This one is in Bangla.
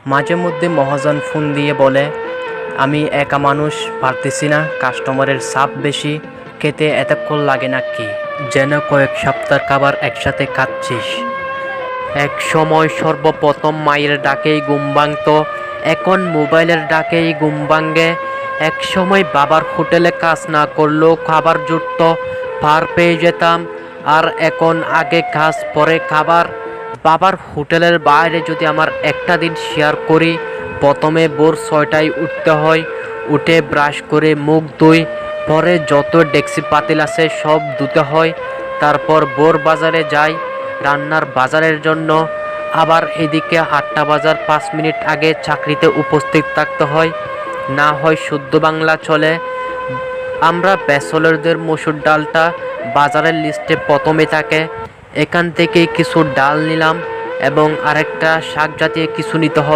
মাঝে মধ্যে মহাজন ফোন দিয়ে বলে, আমি একা মানুষ, পারতেছি না, কাস্টমারের চাপ বেশি, খেতে এতক্ষণ লাগে নাকি, যেন কয়েক সপ্তাহ খাবার একসাথে খাচ্ছিস। এক সময় সর্বপ্রথম মায়ের ডাকেই ঘুম ভাঙত, এখন মোবাইলের ডাকেই ঘুম ভাঙে। এক সময় বাবার হোটেলে কাজ না করলেও খাবার জুটত, পার পেয়ে যেতাম। আর এখন আগে কাজ পরে খাবার। বাবার হোটেলের বাইরে যদি আমার একটা দিন শেয়ার করি, প্রথমে ভোর 6টায় উঠতে হয়, উঠে ব্রাশ করে মুখ ধুই, পরে যত ডেক্সি পাতিল আছে সব ধুতে হয়, তারপর ভোর বাজারে যাই রান্নার বাজারের জন্য। আবার এদিকে 8টা বাজার 5 মিনিট আগে চাকরিতে উপস্থিত থাকতে হয়, না হয় শুদ্ধ বাংলা চলে। আমরা ব্যাচেলরদের মসুর ডালটা বাজারের লিস্টে প্রথমে থাকে, এখান থেকে কিছু ডাল নিলাম এবং আরেকটা শাক জাতীয় কিছু নিতে হবে।